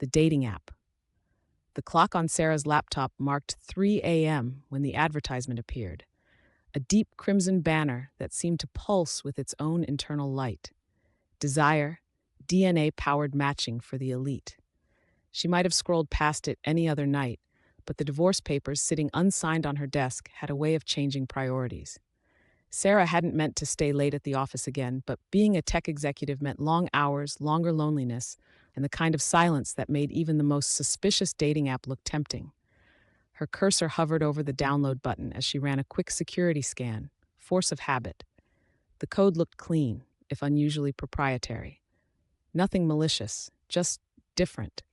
the dating app. The clock on Sarah's laptop marked 3 a.m. when the advertisement appeared, a deep crimson banner that seemed to pulse with its own internal light. Desire, DNA-powered matching for the elite. She might have scrolled past it any other night, but the divorce papers sitting unsigned on her desk had a way of changing priorities. Sarah hadn't meant to stay late at the office again, but being a tech executive meant long hours, longer loneliness, and the kind of silence that made even the most suspicious dating app look tempting. Her cursor hovered over the download button as she ran a quick security scan, force of habit. The code looked clean, if unusually proprietary. Nothing malicious, just different.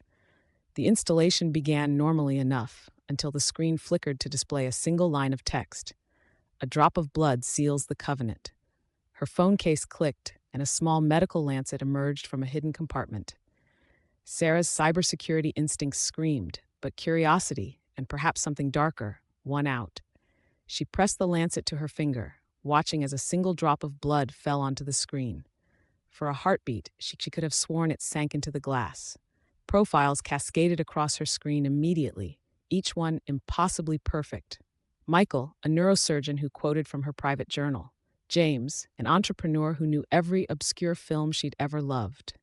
The installation began normally enough until the screen flickered to display a single line of text. A drop of blood seals the covenant. Her phone case clicked, and a small medical lancet emerged from a hidden compartment. Sarah's cybersecurity instincts screamed, but curiosity, and perhaps something darker, won out. She pressed the lancet to her finger, watching as a single drop of blood fell onto the screen. For a heartbeat, she could have sworn it sank into the glass. Profiles cascaded across her screen immediately, each one impossibly perfect. Michael, a neurosurgeon who quoted from her private journal. James, an entrepreneur who knew every obscure film she'd ever loved.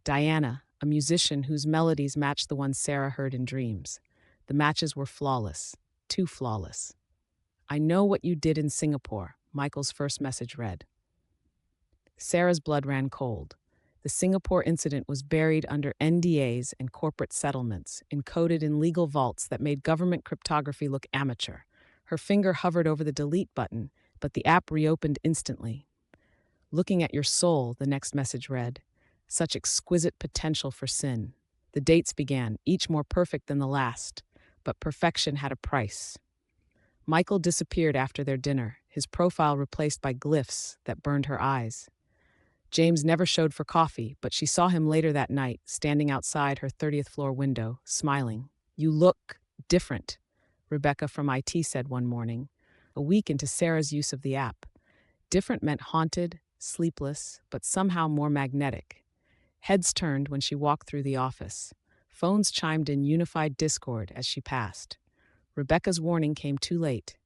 Diana, a musician whose melodies matched the ones Sarah heard in dreams. The matches were flawless, too flawless. "I know what you did in Singapore," Michael's first message read. Sarah's blood ran cold. The Singapore incident was buried under NDAs and corporate settlements, encoded in legal vaults that made government cryptography look amateur. Her finger hovered over the delete button, but the app reopened instantly. "Looking at your soul," the next message read. Such exquisite potential for sin. The dates began, each more perfect than the last, but perfection had a price. Michael disappeared after their dinner, his profile replaced by glyphs that burned her eyes. James never showed for coffee, but she saw him later that night, standing outside her 30th floor window, smiling. "You look different," Rebecca from IT said one morning, a week into Sarah's use of the app. Different meant haunted, sleepless, but somehow more magnetic. Heads turned when she walked through the office. Phones chimed in unified discord as she passed. Rebecca's warning came too late.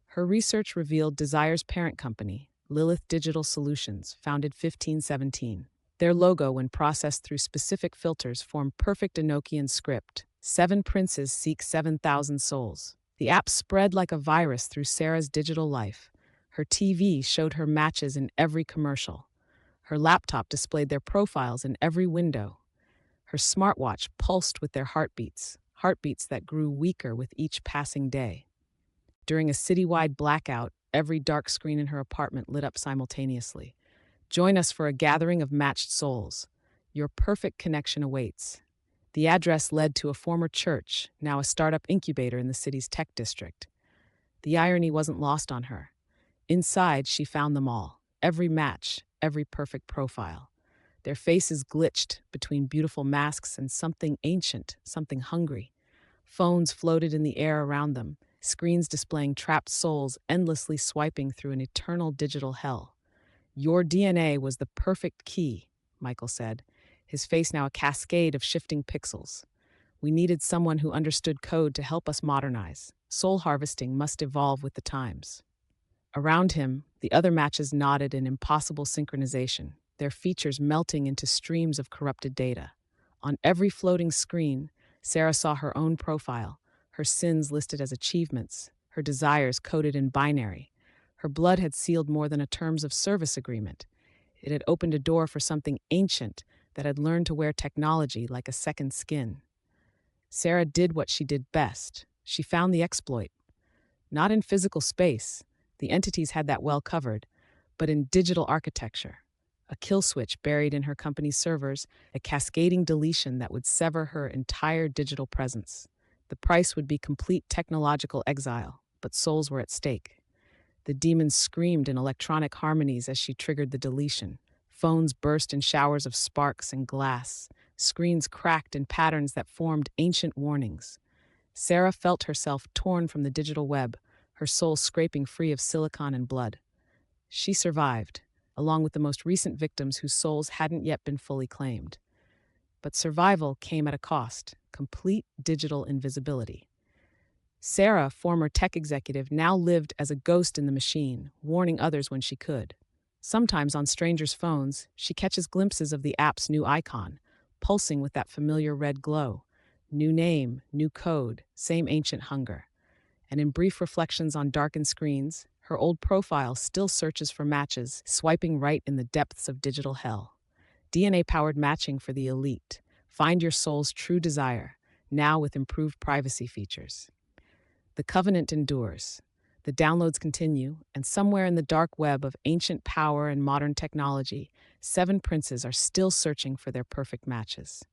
Her research revealed Desire's parent company, Lilith Digital Solutions, founded 1517. Their logo, when processed through specific filters, formed perfect Enochian script. 7 princes seek 7,000 souls. The app spread like a virus through Sarah's digital life. Her TV showed her matches in every commercial. Her laptop displayed their profiles in every window. Her smartwatch pulsed with their heartbeats that grew weaker with each passing day. During a citywide blackout, every dark screen in her apartment lit up simultaneously. Join us for a gathering of matched souls. Your perfect connection awaits. The address led to a former church, now a startup incubator in the city's tech district. The irony wasn't lost on her. Inside, she found them all. Every match, every perfect profile. Their faces glitched between beautiful masks and something ancient, something hungry. Phones floated in the air around them, screens displaying trapped souls endlessly swiping through an eternal digital hell. "Your DNA was the perfect key," Michael said, his face now a cascade of shifting pixels. "We needed someone who understood code to help us modernize. Soul harvesting must evolve with the times." Around him, the other matches nodded in impossible synchronization, their features melting into streams of corrupted data. On every floating screen, Sarah saw her own profile, her sins listed as achievements, her desires coded in binary. Her blood had sealed more than a terms of service agreement. It had opened a door for something ancient that had learned to wear technology like a second skin. Sarah did what she did best. She found the exploit. Not in physical space, the entities had that well covered, but in digital architecture. A kill switch buried in her company's servers, a cascading deletion that would sever her entire digital presence. The price would be complete technological exile, but souls were at stake. The demons screamed in electronic harmonies as she triggered the deletion. Phones burst in showers of sparks and glass. Screens cracked in patterns that formed ancient warnings. Sarah felt herself torn from the digital web, her soul scraping free of silicon and blood. She survived, along with the most recent victims whose souls hadn't yet been fully claimed. but survival came at a cost: complete digital invisibility. Sarah, former tech executive, now lived as a ghost in the machine, warning others when she could. Sometimes on strangers' phones, she catches glimpses of the app's new icon, pulsing with that familiar red glow. New name, new code, same ancient hunger. And in brief reflections on darkened screens, her old profile still searches for matches, swiping right in the depths of digital hell. DNA-powered matching for the elite. Find your soul's true desire, now with improved privacy features. The covenant endures. The downloads continue, and somewhere in the dark web of ancient power and modern technology, seven princes are still searching for their perfect matches.